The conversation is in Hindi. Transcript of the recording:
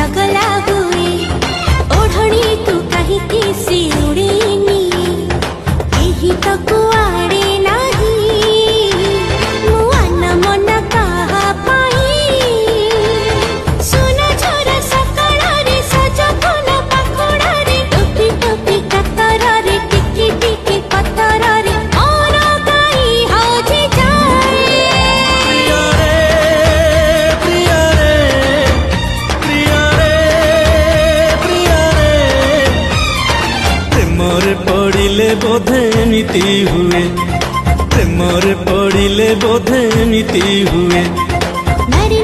चगला हुए ओढ़णी तू कहीं किसी उड़ेनी यही तो कुआड़े नहीं मुआन मन कहा पाई सुन झोरा सकाळ रे सज फूल पाखुड़ा रे टोपी टोपी कतर रे टिकी टिकी पतर रे और गाई हौजी जाए प्रिया रे प्रेमरे पड़िले बोधे नीति हुए प्रेमरे पड़िले बोधे नीति हुए नारी